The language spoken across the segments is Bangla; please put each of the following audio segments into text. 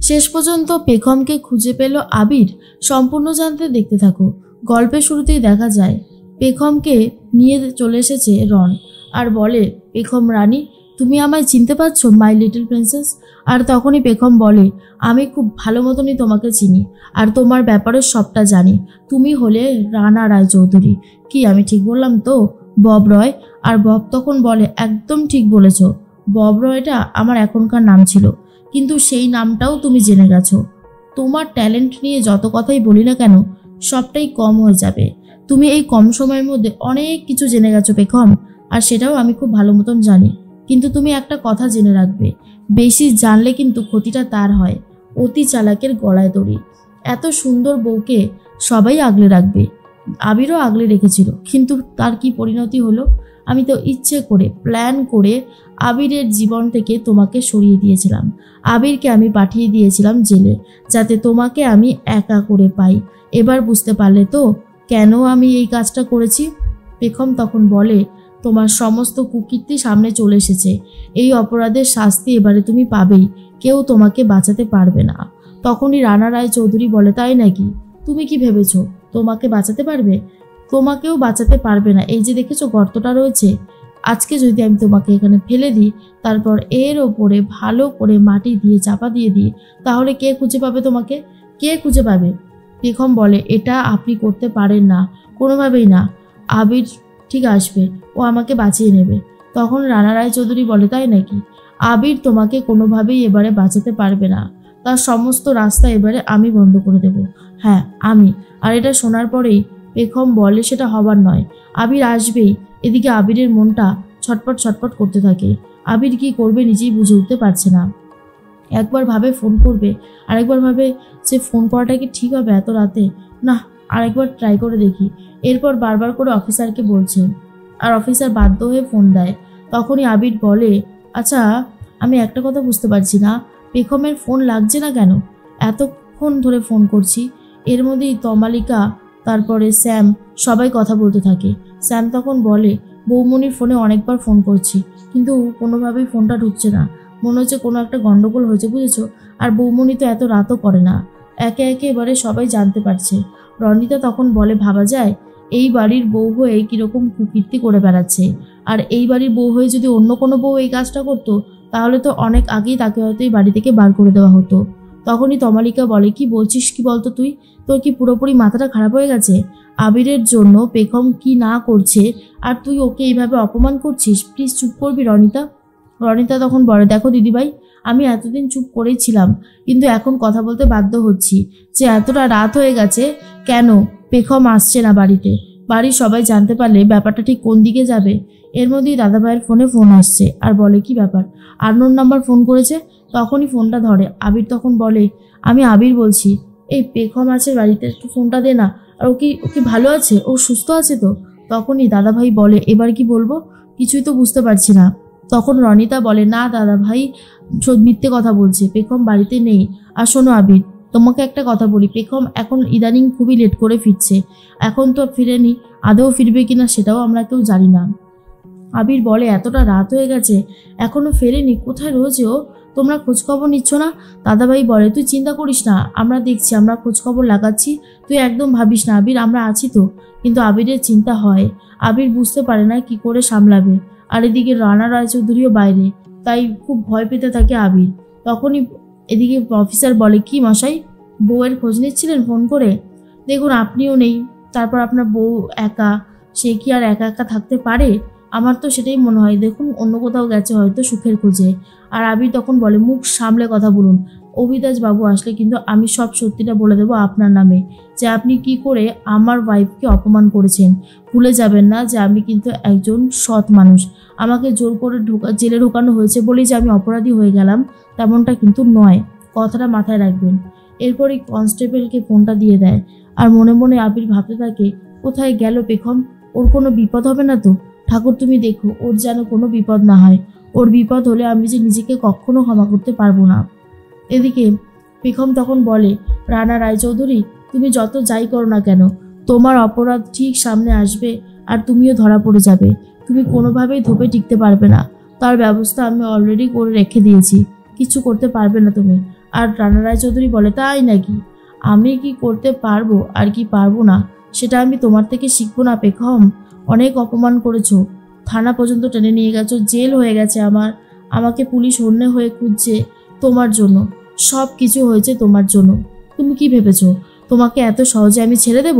শেষ পর্যন্ত পেখমকে খুঁজে পেল আবির। সম্পূর্ণ জানতে দেখতে থাকো। গল্পের শুরুতেই দেখা যায় পেখমকে নিয়ে চলে এসেছে রন আর বলে, পেখম রানী, তুমি আমায় চিনতে পারছো মাই লিটল প্রিন্সেস? আর তখনই পেখম বলে, আমি খুব ভালো মতনই তোমাকে চিনি আর তোমার ব্যাপারে সবটা জানি। তুমি হলে রানা রায়চৌধুরী। কি আমি ঠিক বললাম তো? বব রয়। আর বব তখন বলে, একদম ঠিক বলেছ, বব রয়টা আমার এখনকার নাম ছিল, কিন্তু সেই নামটাও তুমি জেনে গেছো। তোমার ট্যালেন্ট নিয়ে যত কথাই বলি না কেন সবটাই কম হয়ে যাবে। তুমি এই কম সময়ের মধ্যে অনেক কিছু জেনে গেছো পেখম, আর সেটাও আমি খুব ভালো মতন জানি। কিন্তু তুমি একটা কথা জেনে রাখবে, বেশি জানলে কিন্তু ক্ষতিটা তার হয়। অতি চালাকের গলায় দড়ি। এত সুন্দর বউকে সবাই আগলে রাখবে, আবিরও আগলে রেখেছিল, কিন্তু তার কি পরিণতি হলো? আমি তো ইচ্ছে করে প্ল্যান করে আবিরের জীবন থেকে তোমাকে সরিয়ে দিয়েছিলাম। আবিরকে আমি পাঠিয়ে দিয়েছিলাম জেলে, যাতে তোমাকে আমি একা করে পাই। এবার বুঝতে পারলে তো কেন আমি এই কাজটা করেছি? পেখম তখন বলে, তোমার সমস্ত কুকীর্তি সামনে চলে এসেছে। এই অপরাধের শাস্তি এবারে তুমি পাবেই, কেউ তোমাকে বাঁচাতে পারবে না। তখনই রানা রায়চৌধুরী বলে, তাই নাকি? তুমি কি ভেবেছো তোমাকে বাঁচাতে পারবে? তোমাকেও বাঁচাতে পারবে না। এই যে দেখেছো গর্তটা রয়েছে, আজকে যদি আমি তোমাকে এখানে ফেলে দিই, তারপর এর ওপরে ভালো করে মাটি দিয়ে চাপা দিয়ে দিই, তাহলে কে খুঁজে পাবে তোমাকে? কে খুঁজে পাবে? পেখম বলে, এটা আপনি করতে পারেন না, কোনোভাবেই না। আবির ঠিক আসবে, ও আমাকে বাঁচিয়ে নেবে। তখন রানা রায়চৌধুরী বলে, তাই নাকি? আবির তোমাকে কোনোভাবেই এবারে বাঁচাতে পারবে না। তার সমস্ত রাস্তা এবারে আমি বন্ধ করে দেব। হ্যাঁ, আমি। আর এটা শোনার পরেই পেখম বলে, সেটা হবার নয়, আবির আসবেই। এদিকে আবিরের মনটা ছটপট ছটপট করতে থাকে। আবির কি করবে নিজেই বুঝে উঠতে পারছে না। একবার ভাবে ফোন করবে, আরেকবার ভাবে যে ফোন করাটা কি ঠিক হবে এত রাতে? না, আরেকবার ট্রাই করে দেখি। এরপর বারবার করে অফিসারকে বলছে, আর অফিসার বাধ্য হয়ে ফোন দেয়। তখনই আবির বলে, আচ্ছা, আমি একটা কথা বুঝতে পারছি না, পেখমের ফোন লাগছে না কেন? এতক্ষণ ধরে ফোন করছি। এর মধ্যেই তমালিকা, তারপরে স্যাম, সবাই কথা বলতে থাকে। স্যাম তখন বলে, বৌমনির ফোনে অনেকবার ফোন করছি, কিন্তু কোনোভাবেই ফোনটা ঢুকছে না। মনে হচ্ছে কোনো একটা গন্ডগোল হয়েছে, বুঝেছো? আর বৌমনি তো এত রাতও করে না। একে একে এবারে সবাই জানতে পারছে। রনিতা তখন বলে, ভাবা যায় এই বাড়ির বউ হয়ে কিরকম কুকীর্তি করে বেড়াচ্ছে। আর এই বাড়ির বউ হয়ে যদি অন্য কোনো বউ এই কাজটা করতো, তাহলে তো অনেক আগেই তাকে হয়তো এই বাড়ি থেকে বার করে দেওয়া হতো। তখনই তমালিকা বলে, কি বলছিস কি বলতো তুই? তোর কি পুরোপুরি মাথাটা খারাপ হয়ে গেছে? আবিরের জন্য পেখম কি না করছে, আর তুই ওকে এইভাবে অপমান করছিস? প্লিজ চুপ করবি রনিতা। রনিতা তখন বলে, দেখো দিদিভাই, আমি এতদিন চুপ করেই ছিলাম, কিন্তু এখন কথা বলতে বাধ্য হচ্ছি যে এতটা রাত হয়ে গেছে, কেন পেখম আসছে না বাড়িতে? বাড়ির সবাই জানতে পারলে ব্যাপারটা ঠিক কোন দিকে যাবে। এর মধ্যেই দাদাভাইয়ের ফোনে ফোন আসছে আর বলে, কি ব্যাপার, আননোন নাম্বার ফোন করেছে। তখনই ফোনটা ধরে। আবির তখন বলে, আমি আবির বলছি, এই পেখম আছে বাড়িতে, একটু ফোনটা দে না। আর ও কি ভালো আছে? ও সুস্থ আছে তো? তখনই দাদাভাই বলে, এবার কি বলবো, কিছুই তো বুঝতে পারছি না। তখন রনিতা বলে, না দাদা ভাই মিথ্যে কথা বলছে, পেখম বাড়িতে নেই। আর শোনো আবির, তোমাকে একটা কথা বলি, পেখম এখন ইদানিং খুবই লেট করে ফিরছে। এখন তো ফিরেনি, আদৌ ফিরবে কিনা সেটাও আমরা কেউ জানি না। আবির বলে, এতটা রাত হয়ে গেছে এখনো ফেরেনি, কোথায় রয়েছে ও? তোমরা খোঁজখবর নিচ্ছ না? দাদাভাই বলে, তুই চিন্তা করিস না, আমরা দেখছি, আমরা খোঁজখবর লাগাচ্ছি, তুই একদম ভাবিস না আবির, আমরা আছি তো। কিন্তু আবিরের চিন্তা হয়, আবির বুঝতে পারে না কি করে সামলাবে। আর এদিকে রানা রায়চৌধুরীও বাইরে, তাই খুব ভয় পেতে থাকে আবির। তখনই এদিকে অফিসার বলে, কি মশাই, বউয়ের খোঁজ নিচ্ছিলেন ফোন করে? দেখুন আপনিও নেই, তারপর আপনার বউ একা, সে কি আর একা একা থাকতে পারে? আমার তো সেটাই মনে হয়, দেখুন অন্য কোথাও গেছে হয়তো সুখের খোঁজে। আর আবির তখন বলে, মুখ সামলে কথা বলুন, অভিদাস বাবু আসলে কিন্তু আমি সব সত্যিটা বলে দেবো আপনার নামে, যে আপনি কি করে আমার ওয়াইফকে অপমান করেছেন। ভুলে যাবেন না যে আমি কিন্তু একজন সৎ মানুষ। আমাকে জোর করে জেলে ঢোকানো হয়েছে বলেই যে আমি অপরাধী হয়ে গেলাম, তেমনটা কিন্তু নয়, কথাটা মাথায় রাখবেন। এরপরই কনস্টেবলকে ফোনটা দিয়ে দেয়। আর মনে মনে আবির ভাবতে থাকে, কোথায় গেল পেখম, ওর কোনো বিপদ হবে না তো? ঠাকুর তুমি দেখো, ওর যেন কোনো বিপদ না হয়। ওর বিপদ হলে আমি যে নিজেকে কখনো ক্ষমা করতে পারবো না। এদিকে পেখম তখন বলে, রানা রায়চৌধুরী, তুমি যত যাই করো না কেন, তোমার অপরাধ ঠিক সামনে আসবে আর তুমিও ধরা পড়ে যাবে। তুমি কোনোভাবেই ধোপে টিকতে পারবে না, তার ব্যবস্থা আমি অলরেডি করে রেখে দিয়েছি, কিছু করতে পারবে না তুমি। আর রানা রায়চৌধুরী বলে, তাই নাকি? আমি কি করতে পারবো আর কি পারবো না সেটা আমি তোমার থেকে শিখবো না পেখম? অনেক অপমান করেছো, থানা পর্যন্ত টেনে নিয়ে গেছো, জেল হয়ে গেছে আমাকে পুলিশ হন্যে হয়ে খুঁজছে তোমার জন্য, সব কিছু হয়েছে তোমার জন্য। তুমি কি ভেবেছো তোমাকে এত সহজে আমি ছেড়ে দেব?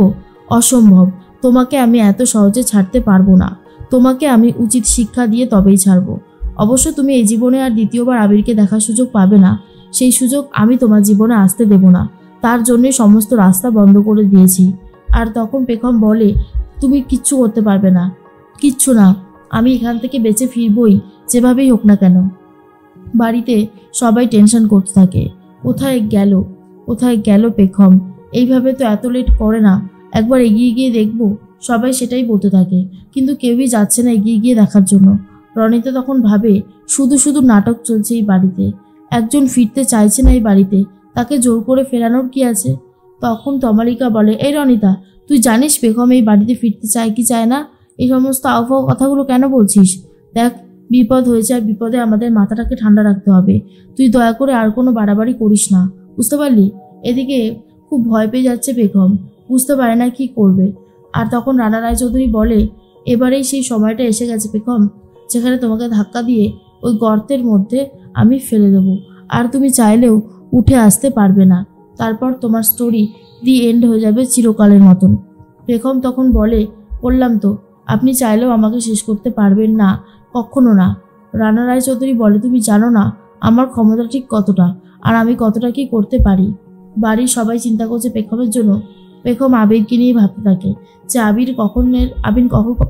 অসম্ভব, তোমাকে আমি এত সহজে ছাড়তে পারবো না। তোমাকে আমি উচিত শিক্ষা দিয়ে তবেই ছাড়বো। অবশ্য তুমি এই জীবনে আর দ্বিতীয়বার আবিরকে দেখার সুযোগ পাবে না, সেই সুযোগ আমি তোমার জীবনে আসতে দেব না। তার জন্যই সমস্ত রাস্তা বন্ধ করে দিয়েছি। আর তখন পেখম বলে, তুমি কিচ্ছু করতে পারবে না, কিচ্ছু না, আমি এখান থেকে বেঁচে ফিরবই যেভাবেই হোক না কেন। বাড়িতে সবাই টেনশন করতে থাকে, কোথায় গেল পেখম? এইভাবে তো এত লেট করে না, একবার এগিয়ে গিয়ে দেখবো। সবাই সেটাই বলতে থাকে, কিন্তু কেউই যাচ্ছে না এগিয়ে গিয়ে দেখার জন্য। রনিতা তখন ভাবে, শুধু শুধু নাটক চলছে এই বাড়িতে, একজন ফিরতে চাইছে না এই বাড়িতে, তাকে জোর করে ফেরানোর কি আছে? তখন তমালিকা বলে, এই রনিতা, তুই জানিস পেখম এই বাড়িতে ফিরতে চায় কি চায় না? এই সমস্ত আউফাউ কথাগুলো কেন বলছিস? দেখ, বিপদ হয়েছে আর বিপদে আমাদের মাথাটাকে ঠান্ডা রাখতে হবে। তুই দয়া করে আর কোনো বাড়াবাড়ি করিস না, বুঝতে পারলি? এদিকে খুব ভয় পেয়ে যাচ্ছে পেখম, বুঝতে পারে না কি করবে। আর তখন রানা রায়চৌধুরী বলে, এবারেই সেই সময়টা এসে গেছে পেখম, যেখানে তোমাকে ধাক্কা দিয়ে ওই গর্তের মধ্যে আমি ফেলে দেবো, আর তুমি চাইলেও উঠে আসতে পারবে না। তারপর তোমার স্টোরি দি এন্ড হয়ে যাবে চিরকালের মতন। পেখম তখন বলে, বললাম তো, আপনি চাইলেও আমাকে শেষ করতে পারবেন না, কখনো না। রানা রায়চৌধুরী বলে, তুমি জানো না আমার ক্ষমতা ঠিক কতটা, আর আমি কতটা কি করতে পারি। বাড়ির সবাই চিন্তা করছে পেখমের জন্য। পেখম আবিরকে নিয়ে ভাবতে থাকে যে আবির কখন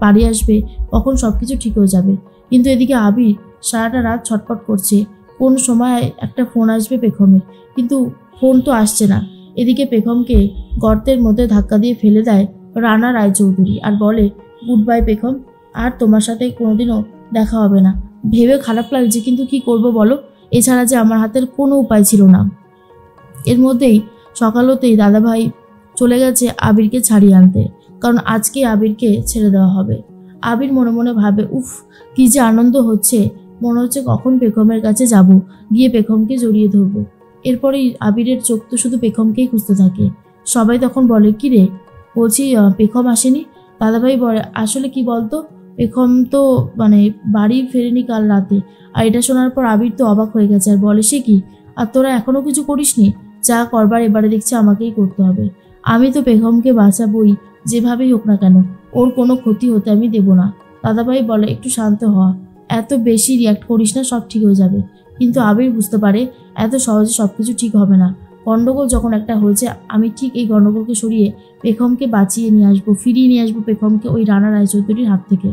বাড়ি আসবে, কখন সব কিছু ঠিক হয়ে যাবে। কিন্তু এদিকে আবির সারাটা রাত ছটফট করছে, কোন সময় একটা ফোন আসবে পেখমের, কিন্তু ফোন তো আসছে না। এদিকে পেখমকে গর্তের মধ্যে ধাক্কা দিয়ে ফেলে দেয় রানা রায়চৌধুরী আর বলে, গুড বাই পেখম, আর তোমার সাথে কোনোদিনও দেখা হবে না। ভেবে খারাপ লাগছে, কিন্তু কি করব বলো, এছাড়া যে আমার হাতের কোনো উপায় ছিল না। এর মধ্যেই সকাল হতেই দাদাভাই চলে গেছে আবিরকে ছাড়িয়ে আনতে, কারণ আজকে আবিরকে ছেড়ে দেওয়া হবে। আবির মনে মনে ভাবে, উফ, কি যে আনন্দ হচ্ছে, মনে হচ্ছে কখন পেখমের কাছে যাব, গিয়ে পেখমকে জড়িয়ে ধরবো। এরপরেই আবিরের চোখ তো শুধু পেখমকেই খুঁজতে থাকে। সবাই তখন বলে, কি রে, বলছি পেখম আসেনি? দাদাভাই বলে, আসলে কি বলতো, পেখম তো বাড়ি ফেরেনি কাল রাতে। আর এটা শোনার পর আবির তো অবাক হয়ে গেছে আর বলে, সে কি, আর তোরা এখনো কিছু করিসনি? যা করবার এবারে দেখছি আমাকেই করতে হবে। আমি তো পেখমকে বাঁচাবই যেভাবেই হোক না কেন, ওর কোনো ক্ষতি হতে আমি দেব না। দাদাভাই বলে, একটু শান্ত হ, এত বেশি রিয়াক্ট করিস না, সব ঠিক হয়ে যাবে। কিন্তু আবির বুঝতে পারে এত সহজে সবকিছু ঠিক হবে না। গন্ডগোল যখন একটা হয়েছে, আমি ঠিক এই গন্ডগোলকে সরিয়ে পেখমকে বাঁচিয়ে নিয়ে আসবো, ফিরিয়ে নিয়ে আসবো পেখমকে ওই রানা রায়চৌধুরীর হাত থেকে।